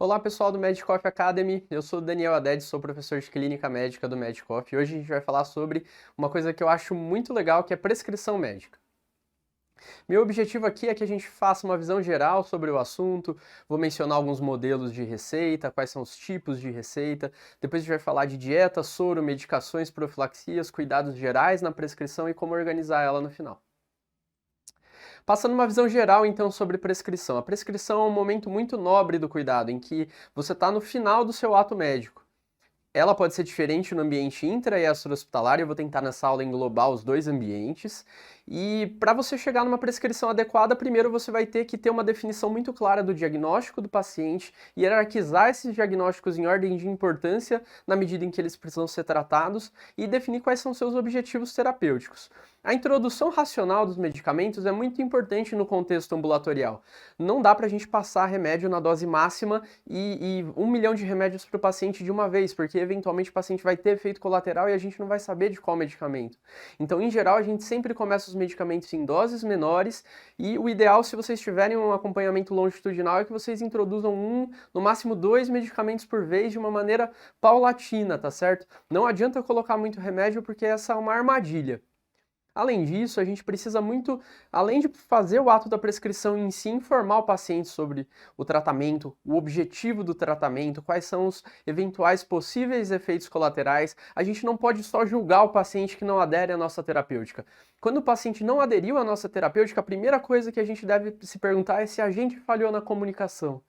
Olá pessoal do Medicoff Academy, eu sou o Daniel Haddad, sou professor de Clínica Médica do Medicoff e hoje a gente vai falar sobre uma coisa que eu acho muito legal, que é prescrição médica. Meu objetivo aqui é que a gente faça uma visão geral sobre o assunto, vou mencionar alguns modelos de receita, quais são os tipos de receita, depois a gente vai falar de dieta, soro, medicações, profilaxias, cuidados gerais na prescrição e como organizar ela no final. Passando uma visão geral, então, sobre prescrição. A prescrição é um momento muito nobre do cuidado, em que você está no final do seu ato médico. Ela pode ser diferente no ambiente intra e extra-hospitalar, eu vou tentar nessa aula englobar os dois ambientes. E para você chegar numa prescrição adequada, primeiro você vai ter que ter uma definição muito clara do diagnóstico do paciente, hierarquizar esses diagnósticos em ordem de importância na medida em que eles precisam ser tratados e definir quais são seus objetivos terapêuticos. A introdução racional dos medicamentos é muito importante no contexto ambulatorial. Não dá para a gente passar remédio na dose máxima e 1 milhão de remédios para o paciente de uma vez, porque eventualmente o paciente vai ter efeito colateral e a gente não vai saber de qual medicamento. Então, em geral, a gente sempre começa os medicamentos em doses menores e o ideal, se vocês tiverem um acompanhamento longitudinal, é que vocês introduzam no máximo 2 medicamentos por vez de uma maneira paulatina, tá certo? Não adianta colocar muito remédio porque essa é uma armadilha. Além disso, a gente precisa muito, além de fazer o ato da prescrição em si, informar o paciente sobre o tratamento, o objetivo do tratamento, quais são os eventuais possíveis efeitos colaterais. A gente não pode só julgar o paciente que não adere à nossa terapêutica. Quando o paciente não aderiu à nossa terapêutica, a primeira coisa que a gente deve se perguntar é se a gente falhou na comunicação.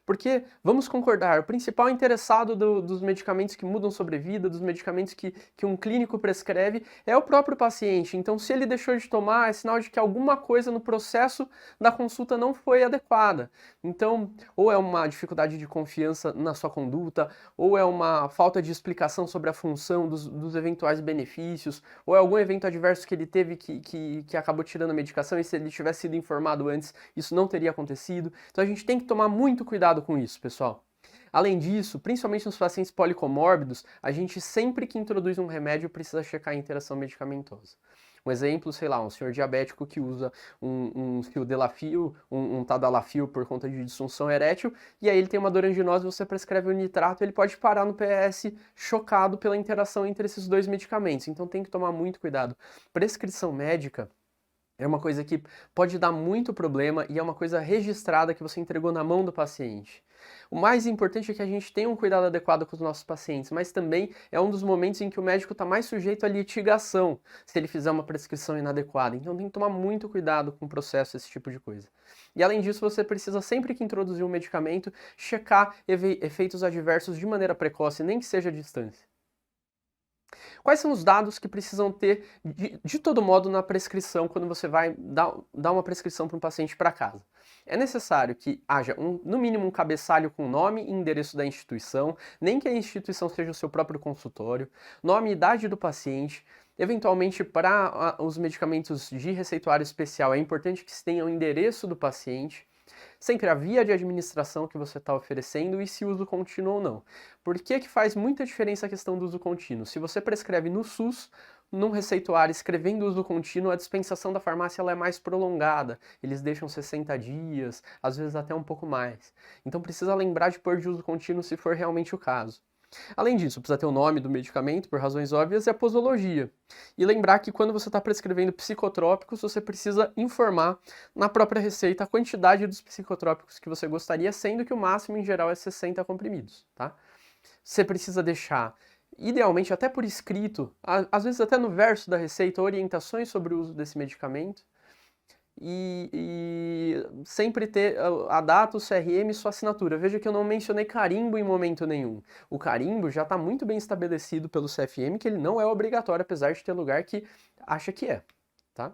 Porque, vamos concordar, o principal interessado dos medicamentos que mudam sobrevida, dos medicamentos que um clínico prescreve, é o próprio paciente. Então, se ele deixou de tomar, é sinal de que alguma coisa no processo da consulta não foi adequada. Então, ou é uma dificuldade de confiança na sua conduta, ou é uma falta de explicação sobre a função dos eventuais benefícios, ou é algum evento adverso que ele teve que acabou tirando a medicação e se ele tivesse sido informado antes, isso não teria acontecido. Então, a gente tem que tomar muito cuidado com isso, pessoal. Além disso, principalmente nos pacientes policomórbidos, a gente sempre que introduz um remédio precisa checar a interação medicamentosa. Um exemplo, sei lá, um senhor diabético que usa um sildenafil, um tadalafil por conta de disfunção erétil, e aí ele tem uma dor anginosa, você prescreve o nitrato, ele pode parar no PS chocado pela interação entre esses dois medicamentos. Então tem que tomar muito cuidado. Prescrição médica é uma coisa que pode dar muito problema e é uma coisa registrada que você entregou na mão do paciente. O mais importante é que a gente tenha um cuidado adequado com os nossos pacientes, mas também é um dos momentos em que o médico está mais sujeito à litigação, se ele fizer uma prescrição inadequada. Então tem que tomar muito cuidado com o processo, esse tipo de coisa. E além disso, você precisa sempre que introduzir um medicamento, checar efeitos adversos de maneira precoce, nem que seja à distância. Quais são os dados que precisam ter de todo modo na prescrição quando você vai dar uma prescrição para um paciente para casa? É necessário que haja, no mínimo, um cabeçalho com nome e endereço da instituição, nem que a instituição seja o seu próprio consultório, nome e idade do paciente. Eventualmente, para os medicamentos de receituário especial, é importante que se tenha o endereço do paciente, sempre a via de administração que você está oferecendo e se uso contínuo ou não. Por que faz muita diferença a questão do uso contínuo? Se você prescreve no SUS, num receituário escrevendo uso contínuo, a dispensação da farmácia ela é mais prolongada. Eles deixam 60 dias, às vezes até um pouco mais. Então precisa lembrar de pôr de uso contínuo se for realmente o caso. Além disso, precisa ter o nome do medicamento, por razões óbvias, e a posologia. E lembrar que quando você está prescrevendo psicotrópicos, você precisa informar na própria receita a quantidade dos psicotrópicos que você gostaria, sendo que o máximo em geral é 60 comprimidos, tá? Você precisa deixar, idealmente até por escrito, às vezes até no verso da receita, orientações sobre o uso desse medicamento. E sempre ter a data, o CRM e sua assinatura. Veja que eu não mencionei carimbo em momento nenhum. O carimbo já está muito bem estabelecido pelo CFM, que ele não é obrigatório, apesar de ter lugar que acha que é, tá?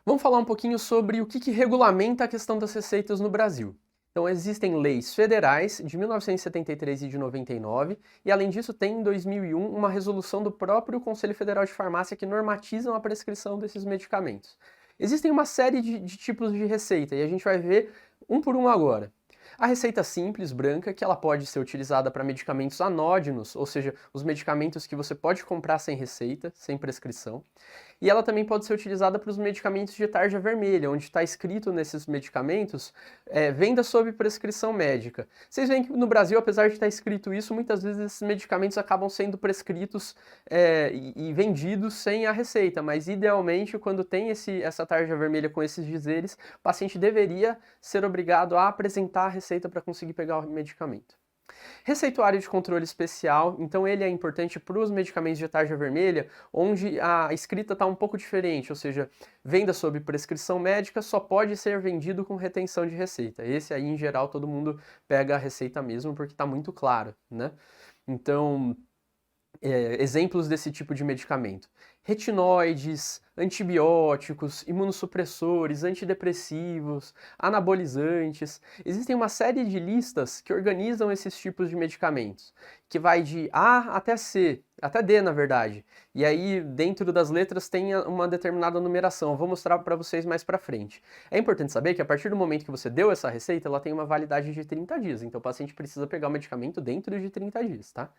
Vamos falar um pouquinho sobre o que regulamenta a questão das receitas no Brasil. Então, existem leis federais de 1973 e de 99, e além disso tem em 2001 uma resolução do próprio Conselho Federal de Farmácia que normatizam a prescrição desses medicamentos. Existem uma série de tipos de receita, e a gente vai ver um por um agora. A receita simples, branca, que ela pode ser utilizada para medicamentos anódinos, ou seja, os medicamentos que você pode comprar sem receita, sem prescrição. E ela também pode ser utilizada para os medicamentos de tarja vermelha, onde está escrito nesses medicamentos, venda sob prescrição médica. Vocês veem que no Brasil, apesar de estar escrito isso, muitas vezes esses medicamentos acabam sendo prescritos e vendidos sem a receita, mas idealmente, quando tem essa tarja vermelha com esses dizeres, o paciente deveria ser obrigado a apresentar a receita para conseguir pegar o medicamento. Receituário de controle especial, então ele é importante para os medicamentos de tarja vermelha, onde a escrita está um pouco diferente, ou seja, venda sob prescrição médica só pode ser vendido com retenção de receita. Esse aí, em geral, todo mundo pega a receita mesmo, porque está muito claro, né? Então, exemplos desse tipo de medicamento: retinoides, antibióticos, imunossupressores, antidepressivos, anabolizantes. Existem uma série de listas que organizam esses tipos de medicamentos, que vai de A até C, até D, na verdade. E aí, dentro das letras, tem uma determinada numeração. Eu vou mostrar para vocês mais para frente. É importante saber que a partir do momento que você deu essa receita, ela tem uma validade de 30 dias. Então, o paciente precisa pegar o medicamento dentro de 30 dias, tá?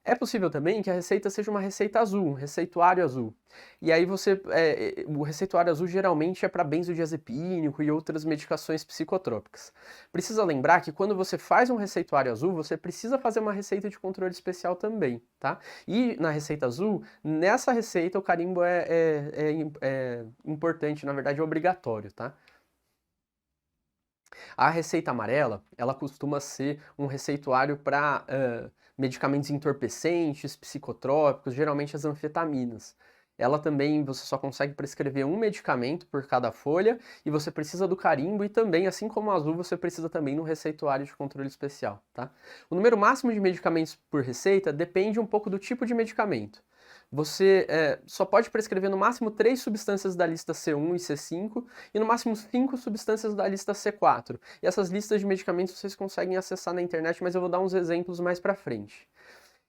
É possível também que a receita seja uma receita azul, um receituário azul. E aí o receituário azul geralmente é para benzodiazepínico e outras medicações psicotrópicas. Precisa lembrar que quando você faz um receituário azul, você precisa fazer uma receita de controle especial também, tá? E na receita azul, nessa receita o carimbo é importante, na verdade é obrigatório, tá? A receita amarela, ela costuma ser um receituário para medicamentos entorpecentes, psicotrópicos, geralmente as anfetaminas. Ela também, você só consegue prescrever um medicamento por cada folha e você precisa do carimbo e também, assim como o azul, você precisa também no receituário de controle especial, tá? O número máximo de medicamentos por receita depende um pouco do tipo de medicamento. Você só pode prescrever no máximo 3 substâncias da lista C1 e C5 e no máximo 5 substâncias da lista C4. E essas listas de medicamentos vocês conseguem acessar na internet, mas eu vou dar uns exemplos mais para frente.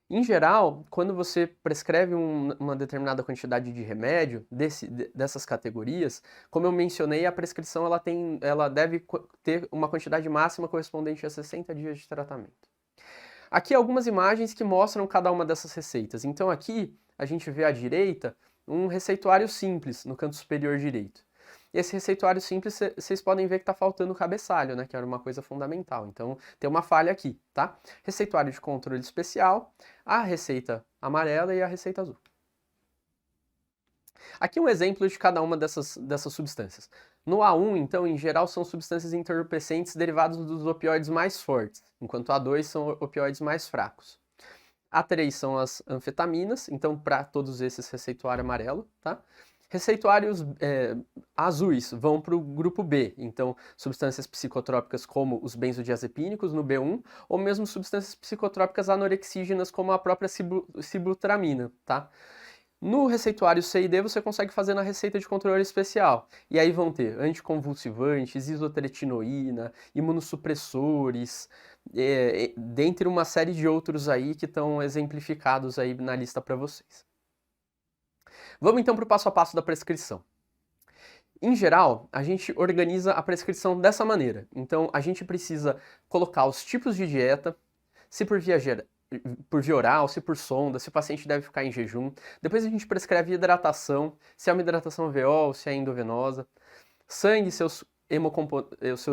Em geral, quando você prescreve uma determinada quantidade de remédio dessas categorias, como eu mencionei, a prescrição ela deve ter uma quantidade máxima correspondente a 60 dias de tratamento. Aqui algumas imagens que mostram cada uma dessas receitas. Então aqui a gente vê à direita um receituário simples no canto superior direito. Esse receituário simples, vocês podem ver que está faltando o cabeçalho, né, que era uma coisa fundamental. Então, tem uma falha aqui, tá? Receituário de controle especial, a receita amarela e a receita azul. Aqui um exemplo de cada uma dessas substâncias. No A1, então, em geral, são substâncias entorpecentes derivadas dos opioides mais fortes, enquanto A2 são opioides mais fracos. A3 são as anfetaminas, então, para todos esses, receituário amarelo, tá? Receituários azuis vão para o grupo B, então substâncias psicotrópicas como os benzodiazepínicos no B1, ou mesmo substâncias psicotrópicas anorexígenas como a própria sibutramina, tá? No receituário C e D você consegue fazer na receita de controle especial. E aí vão ter anticonvulsivantes, isotretinoína, imunossupressores, dentre uma série de outros aí que estão exemplificados aí na lista para vocês. Vamos então para o passo a passo da prescrição. Em geral, a gente organiza a prescrição dessa maneira. Então, a gente precisa colocar os tipos de dieta, se por via oral, se por sonda, se o paciente deve ficar em jejum. Depois a gente prescreve hidratação, se é uma hidratação veol, se é endovenosa. Sangue, seus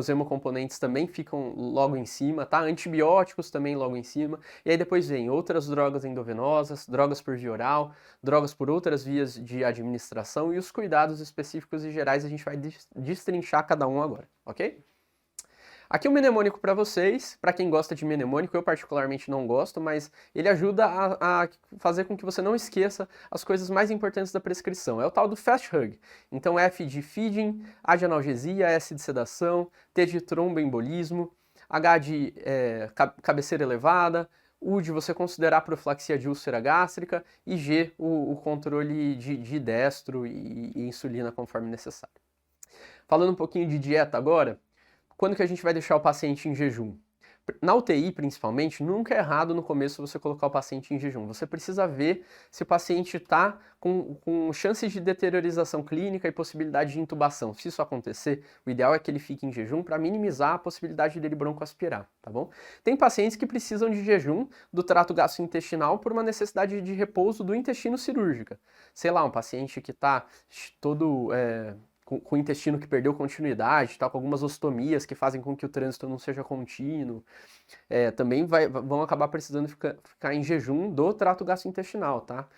hemocomponentes também ficam logo em cima, tá? Antibióticos também logo em cima. E aí depois vem outras drogas endovenosas, drogas por via oral, drogas por outras vias de administração e os cuidados específicos e gerais a gente vai destrinchar cada um agora, ok? Aqui um mnemônico para vocês, para quem gosta de mnemônico, eu particularmente não gosto, mas ele ajuda a fazer com que você não esqueça as coisas mais importantes da prescrição. É o tal do Fast Hug. Então F de feeding, A de analgesia, S de sedação, T de tromboembolismo, H de cabeceira elevada, U de você considerar profilaxia de úlcera gástrica e G o controle de destro e insulina conforme necessário. Falando um pouquinho de dieta agora, quando que a gente vai deixar o paciente em jejum? Na UTI, principalmente, nunca é errado no começo você colocar o paciente em jejum. Você precisa ver se o paciente está com chances de deteriorização clínica e possibilidade de intubação. Se isso acontecer, o ideal é que ele fique em jejum para minimizar a possibilidade dele broncoaspirar, tá bom? Tem pacientes que precisam de jejum do trato gastrointestinal por uma necessidade de repouso do intestino cirúrgica. Sei lá, um paciente que está todo... com o intestino que perdeu continuidade, tá, com algumas ostomias que fazem com que o trânsito não seja contínuo, também vão acabar precisando ficar em jejum do trato gastrointestinal, tá?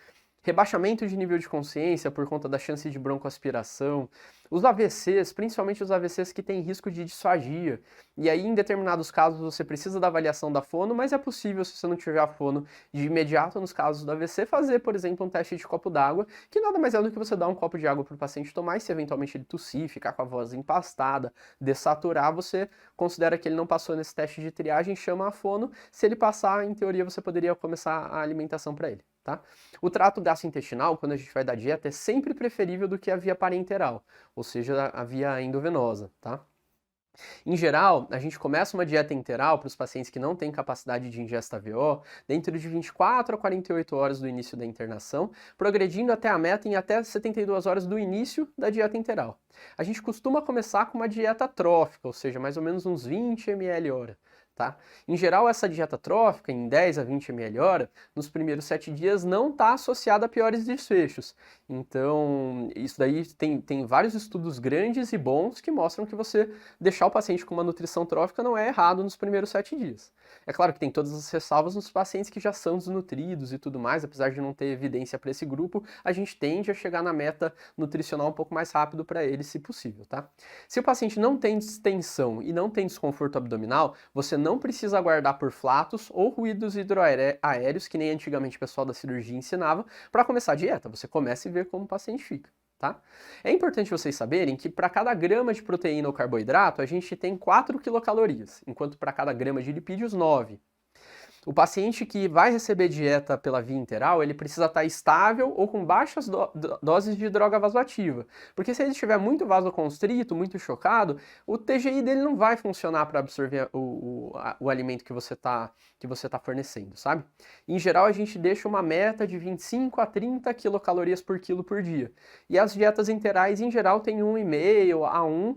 Rebaixamento de nível de consciência por conta da chance de broncoaspiração, os AVCs, principalmente os AVCs que têm risco de disfagia, e aí em determinados casos você precisa da avaliação da fono, mas é possível, se você não tiver a fono de imediato nos casos do AVC, fazer, por exemplo, um teste de copo d'água, que nada mais é do que você dar um copo de água para o paciente tomar, e se eventualmente ele tossir, ficar com a voz empastada, dessaturar, você considera que ele não passou nesse teste de triagem, chama a fono, se ele passar, em teoria você poderia começar a alimentação para ele. Tá? O trato gastrointestinal, quando a gente vai dar dieta, é sempre preferível do que a via parenteral, ou seja, a via endovenosa, tá? Em geral, a gente começa uma dieta enteral para os pacientes que não têm capacidade de ingesta VO dentro de 24 a 48 horas do início da internação, progredindo até a meta em até 72 horas do início da dieta enteral. A gente costuma começar com uma dieta trófica, ou seja, mais ou menos uns 20 ml hora. Tá? Em geral, essa dieta trófica, em 10 a 20 ml hora, nos primeiros 7 dias não está associada a piores desfechos. Então, isso daí tem vários estudos grandes e bons que mostram que você deixar o paciente com uma nutrição trófica não é errado nos primeiros 7 dias. É claro que tem todas as ressalvas nos pacientes que já são desnutridos e tudo mais, apesar de não ter evidência para esse grupo, a gente tende a chegar na meta nutricional um pouco mais rápido para eles, se possível, tá? Se o paciente não tem distensão e não tem desconforto abdominal, você não precisa aguardar por flatos ou ruídos hidroaéreos, que nem antigamente o pessoal da cirurgia ensinava, para começar a dieta. Você começa e vê como o paciente fica. Tá? É importante vocês saberem que para cada grama de proteína ou carboidrato, a gente tem 4 quilocalorias, enquanto para cada grama de lipídios, 9. O paciente que vai receber dieta pela via enteral, ele precisa estar estável ou com baixas doses de droga vasoativa. Porque se ele estiver muito vasoconstrito, muito chocado, o TGI dele não vai funcionar para absorver o alimento que você tá fornecendo, sabe? Em geral, a gente deixa uma meta de 25 a 30 quilocalorias por quilo por dia. E as dietas enterais, em geral, têm 1,5 a 1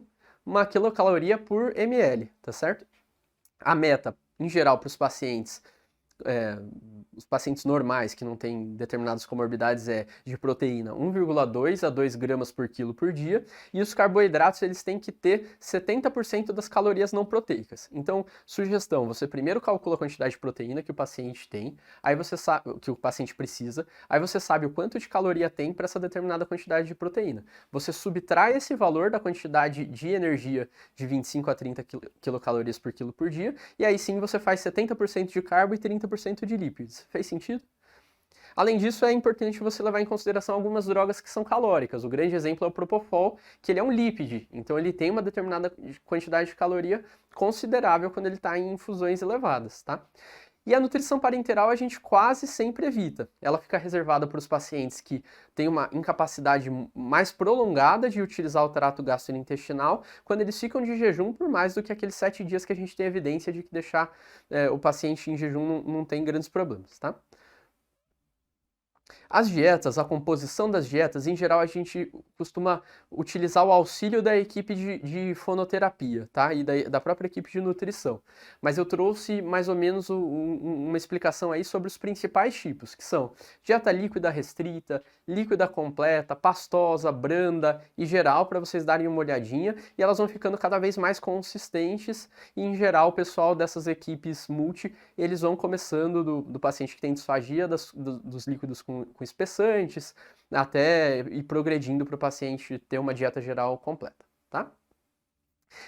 quilocaloria por ml, tá certo? A meta, em geral, para os pacientes normais, que não têm determinadas comorbidades, é de proteína 1,2 a 2 gramas por quilo por dia, e os carboidratos eles têm que ter 70% das calorias não proteicas. Então, sugestão, você primeiro calcula a quantidade de proteína que o paciente tem, aí você sabe que o paciente precisa, aí você sabe o quanto de caloria tem para essa determinada quantidade de proteína. Você subtrai esse valor da quantidade de energia de 25 a 30 quilocalorias por quilo por dia, e aí sim você faz 70% de carbo e 30% de lípidos. Fez sentido? Além disso, é importante você levar em consideração algumas drogas que são calóricas. O grande exemplo é o Propofol, que ele é um lípide, então ele tem uma determinada quantidade de caloria considerável quando ele está em infusões elevadas, tá? E a nutrição parenteral a gente quase sempre evita. Ela fica reservada para os pacientes que têm uma incapacidade mais prolongada de utilizar o trato gastrointestinal, quando eles ficam de jejum por mais do que aqueles 7 dias que a gente tem evidência de que deixar o paciente em jejum não tem grandes problemas, tá? As dietas, a composição das dietas, em geral a gente costuma utilizar o auxílio da equipe de fonoterapia, tá? E da própria equipe de nutrição. Mas eu trouxe mais ou menos uma explicação aí sobre os principais tipos, que são dieta líquida restrita, líquida completa, pastosa, branda e geral, para vocês darem uma olhadinha, e elas vão ficando cada vez mais consistentes, e em geral o pessoal dessas equipes multi, eles vão começando do paciente que tem disfagia dos líquidos com espessantes, até ir progredindo para o paciente ter uma dieta geral completa, tá?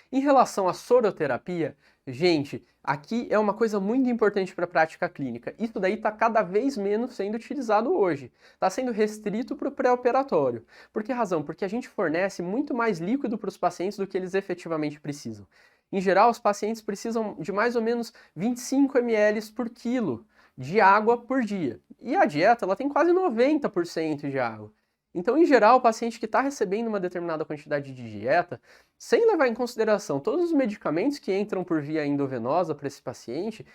Em relação à soroterapia, gente, aqui é uma coisa muito importante para a prática clínica. Isso daí está cada vez menos sendo utilizado hoje. Está sendo restrito para o pré-operatório. Por que razão? Porque a gente fornece muito mais líquido para os pacientes do que eles efetivamente precisam. Em geral, os pacientes precisam de mais ou menos 25 ml por quilo de água por dia. E a dieta ela tem quase 90% de água. Então, em geral, o paciente que está recebendo uma determinada quantidade de dieta, sem levar em consideração todos os medicamentos que entram por via endovenosa para esse paciente,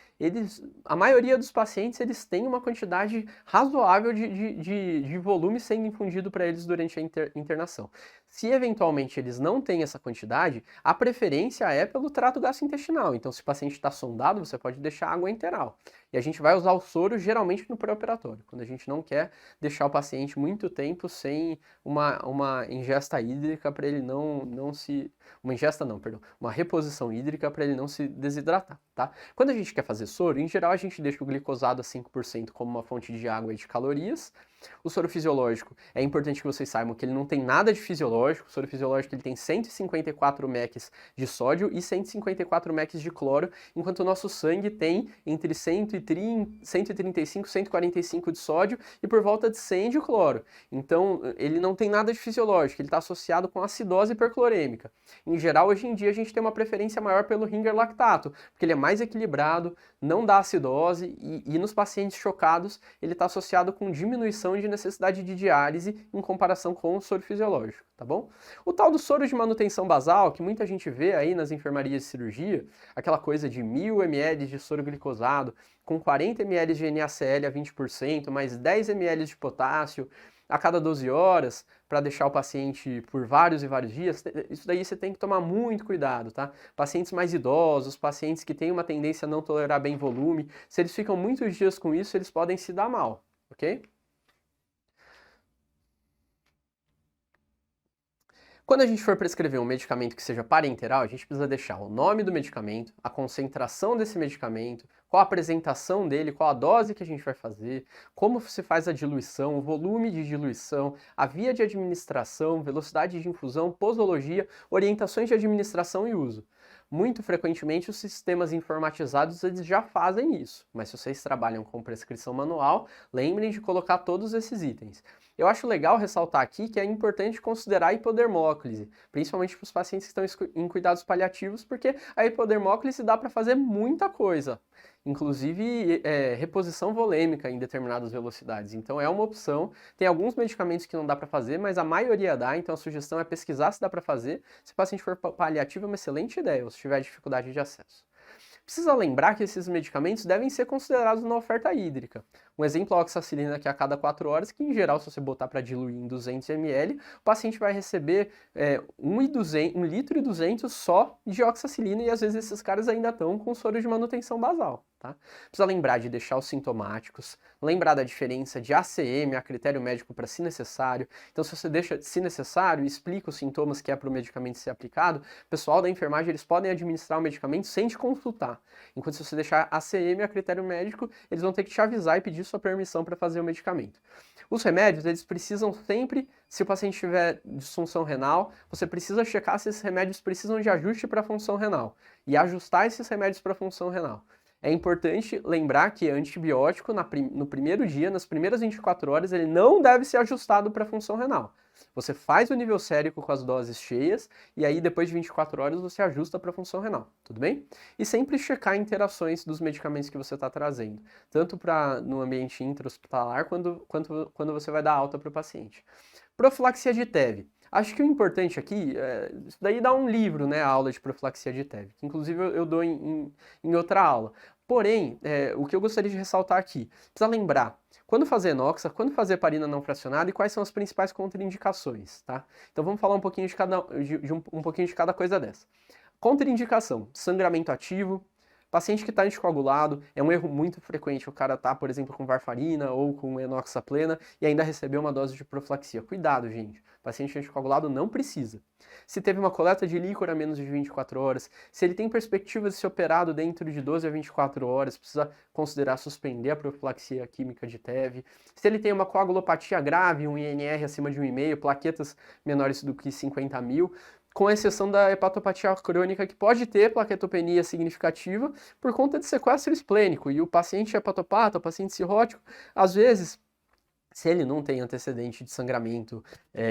a maioria dos pacientes eles têm uma quantidade razoável de volume sendo infundido para eles durante a internação. Se eventualmente eles não têm essa quantidade, a preferência é pelo trato gastrointestinal. Então, se o paciente está sondado, você pode deixar água enteral. E a gente vai usar o soro geralmente no pré-operatório, quando a gente não quer deixar o paciente muito tempo sem uma ingesta hídrica para ele não se... Uma ingesta não, perdão. Uma reposição hídrica para ele não se desidratar, tá? Quando a gente quer fazer soro, em geral a gente deixa o glicosado a 5% como uma fonte de água e de calorias. O soro fisiológico, é importante que vocês saibam que ele não tem nada de fisiológico. O soro fisiológico ele tem 154 mEq de sódio e 154 mEq de cloro, enquanto o nosso sangue tem entre 135 e 145 de sódio e por volta de 100 de cloro. Então, ele não tem nada de fisiológico, ele está associado com acidose hiperclorêmica. Em geral, hoje em dia, a gente tem uma preferência maior pelo Ringer lactato, porque ele é mais equilibrado, não dá acidose e nos pacientes chocados, ele está associado com diminuição de necessidade de diálise em comparação com o soro fisiológico, tá bom? O tal do soro de manutenção basal, que muita gente vê aí nas enfermarias de cirurgia, aquela coisa de 1000 ml de soro glicosado, com 40 ml de NaCl a 20%, mais 10 ml de potássio a cada 12 horas, para deixar o paciente por vários e vários dias, isso daí você tem que tomar muito cuidado, tá? Pacientes mais idosos, pacientes que têm uma tendência a não tolerar bem volume, se eles ficam muitos dias com isso, eles podem se dar mal, ok? Quando a gente for prescrever um medicamento que seja parenteral, a gente precisa deixar o nome do medicamento, a concentração desse medicamento, qual a apresentação dele, qual a dose que a gente vai fazer, como se faz a diluição, o volume de diluição, a via de administração, velocidade de infusão, posologia, orientações de administração e uso. Muito frequentemente os sistemas informatizados eles já fazem isso, mas se vocês trabalham com prescrição manual, lembrem de colocar todos esses itens. Eu acho legal ressaltar aqui que é importante considerar a hipodermóclise, principalmente para os pacientes que estão em cuidados paliativos, porque a hipodermóclise dá para fazer muita coisa, inclusive reposição volêmica em determinadas velocidades. Então é uma opção. Tem alguns medicamentos que não dá para fazer, mas a maioria dá, então a sugestão é pesquisar se dá para fazer. Se o paciente for paliativo é uma excelente ideia, ou se tiver dificuldade de acesso. Precisa lembrar que esses medicamentos devem ser considerados na oferta hídrica. Um exemplo é a oxacilina que a cada 4 horas, que em geral, se você botar para diluir em 200 ml, o paciente vai receber 1 litro e 200 só de oxacilina e às vezes esses caras ainda estão com soro de manutenção basal. Tá? Precisa lembrar de deixar os sintomáticos, lembrar da diferença de ACM a critério médico para se necessário. Então, se você deixa se necessário, explica os sintomas que é para o medicamento ser aplicado, o pessoal da enfermagem eles podem administrar o medicamento sem te consultar. Enquanto se você deixar ACM a critério médico, eles vão ter que te avisar e pedir sua permissão para fazer o medicamento. Os remédios, eles precisam sempre, se o paciente tiver disfunção renal, você precisa checar se esses remédios precisam de ajuste para a função renal e ajustar esses remédios para a função renal. É importante lembrar que antibiótico, no primeiro dia, nas primeiras 24 horas, ele não deve ser ajustado para a função renal. Você faz o nível sérico com as doses cheias e aí depois de 24 horas você ajusta para a função renal, tudo bem? E sempre checar interações dos medicamentos que você está trazendo, tanto no ambiente intra-hospitalar quanto quando você vai dar alta para o paciente. Profilaxia de TEV. Acho que o importante aqui, isso daí dá um livro, né, a aula de profilaxia de TEV, que inclusive eu dou em outra aula. Porém, o que eu gostaria de ressaltar aqui, precisa lembrar, quando fazer enoxa, quando fazer heparina não fracionada e quais são as principais contraindicações, tá? Então vamos falar um pouquinho um pouquinho de cada coisa dessa. Contraindicação, sangramento ativo. Paciente que está anticoagulado, é um erro muito frequente o cara tá, por exemplo, com varfarina ou com enoxaplena e ainda recebeu uma dose de profilaxia. Cuidado, gente. Paciente anticoagulado não precisa. Se teve uma coleta de líquor a menos de 24 horas, se ele tem perspectiva de ser operado dentro de 12 a 24 horas, precisa considerar suspender a profilaxia química de TEV. Se ele tem uma coagulopatia grave, um INR acima de 1,5, plaquetas menores do que 50 mil, com exceção da hepatopatia crônica, que pode ter plaquetopenia significativa por conta de sequestro esplênico. E o paciente hepatopata, o paciente cirrótico, às vezes, se ele não tem antecedente de sangramento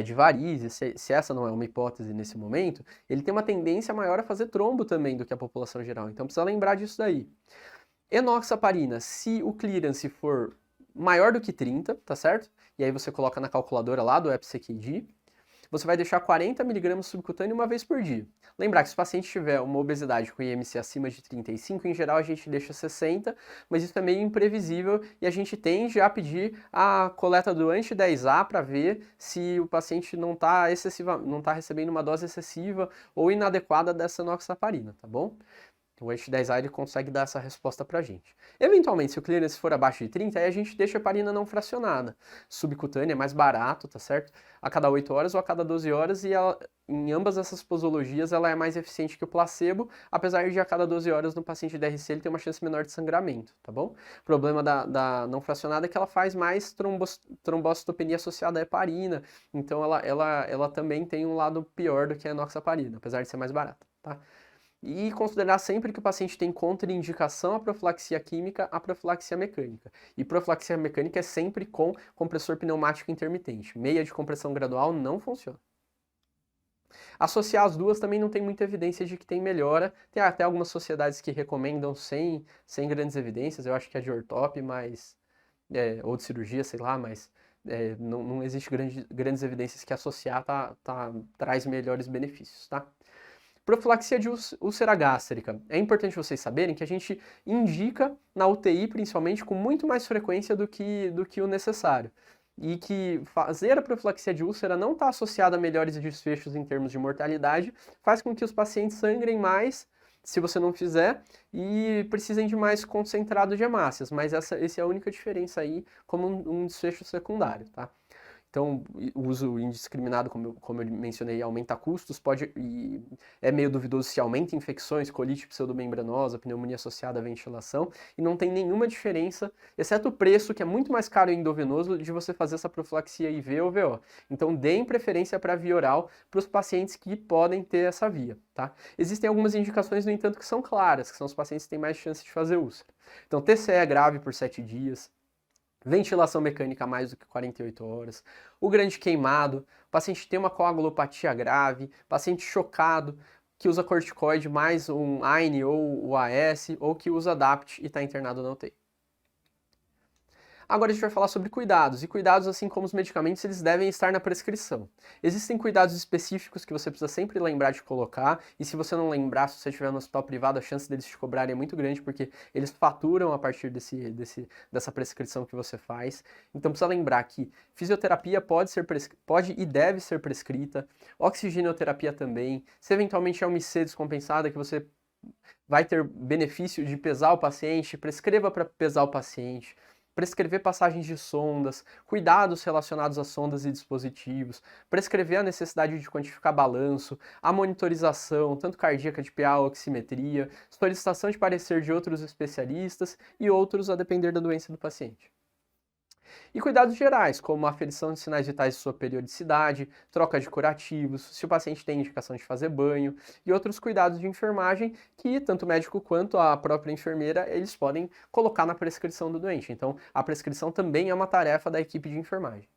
de varizes, se essa não é uma hipótese nesse momento, ele tem uma tendência maior a fazer trombo também do que a população geral. Então precisa lembrar disso daí. Enoxaparina, se o clearance for maior do que 30, tá certo? E aí você coloca na calculadora lá do EPI-CKD. Você vai deixar 40 mg subcutâneo uma vez por dia. Lembrar que se o paciente tiver uma obesidade com IMC acima de 35, em geral a gente deixa 60, mas isso é meio imprevisível e a gente tende a pedir a coleta do anti-10A para ver se o paciente não está recebendo uma dose excessiva ou inadequada dessa enoxaparina, tá bom? O anti-10A ele consegue dar essa resposta pra gente. Eventualmente, se o clearance for abaixo de 30, aí a gente deixa a heparina não fracionada. Subcutânea é mais barato, tá certo? A cada 8 horas ou a cada 12 horas, e ela, em ambas essas posologias ela é mais eficiente que o placebo, apesar de a cada 12 horas no paciente DRC ele ter uma chance menor de sangramento, tá bom? O problema da não fracionada é que ela faz mais trombocitopenia associada à heparina, então ela também tem um lado pior do que a enoxaparina, apesar de ser mais barata, tá? E considerar sempre que o paciente tem contraindicação à profilaxia química, à profilaxia mecânica. E profilaxia mecânica é sempre com compressor pneumático intermitente. Meia de compressão gradual não funciona. Associar as duas também não tem muita evidência de que tem melhora. Tem até algumas sociedades que recomendam sem grandes evidências. Eu acho que é de ortop, mas ou de cirurgia, sei lá, mas não existe grandes evidências que associar traz melhores benefícios, tá? Profilaxia de úlcera gástrica. É importante vocês saberem que a gente indica na UTI, principalmente, com muito mais frequência do que o necessário. E que fazer a profilaxia de úlcera não está associada a melhores desfechos em termos de mortalidade, faz com que os pacientes sangrem mais, se você não fizer, e precisem de mais concentrado de hemácias. Mas essa é a única diferença aí como um desfecho secundário, tá? Então, o uso indiscriminado, como eu mencionei, aumenta custos, e é meio duvidoso se aumenta infecções, colite pseudomembranosa, pneumonia associada à ventilação, e não tem nenhuma diferença, exceto o preço, que é muito mais caro e endovenoso, de você fazer essa profilaxia IV ou VO. Então, deem preferência para a via oral para os pacientes que podem ter essa via, tá? Existem algumas indicações, no entanto, que são claras, que são os pacientes que têm mais chance de fazer úlcera. Então, TCE grave por 7 dias, ventilação mecânica a mais do que 48 horas, o grande queimado, o paciente tem uma coagulopatia grave, paciente chocado, que usa corticoide mais um AINE ou o AS, ou que usa DAPT e está internado na UTI. Agora a gente vai falar sobre cuidados, e cuidados, assim como os medicamentos, eles devem estar na prescrição. Existem cuidados específicos que você precisa sempre lembrar de colocar, e se você não lembrar, se você estiver no hospital privado, a chance deles te cobrarem é muito grande, porque eles faturam a partir dessa prescrição que você faz. Então precisa lembrar que fisioterapia pode e deve ser prescrita, oxigenoterapia também, se eventualmente é uma IC descompensada que você vai ter benefício de pesar o paciente, prescreva para pesar o paciente. Prescrever passagens de sondas, cuidados relacionados a sondas e dispositivos, prescrever a necessidade de quantificar balanço, a monitorização, tanto cardíaca de PA ou oximetria, solicitação de parecer de outros especialistas e outros a depender da doença do paciente. E cuidados gerais, como a aferição de sinais vitais de sua periodicidade, troca de curativos, se o paciente tem indicação de fazer banho, e outros cuidados de enfermagem que tanto o médico quanto a própria enfermeira, eles podem colocar na prescrição do doente. Então, a prescrição também é uma tarefa da equipe de enfermagem.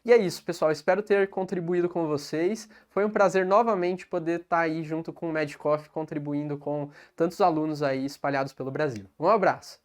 E é isso, pessoal. Espero ter contribuído com vocês. Foi um prazer novamente poder estar aí junto com o MedCoff, contribuindo com tantos alunos aí espalhados pelo Brasil. Um abraço!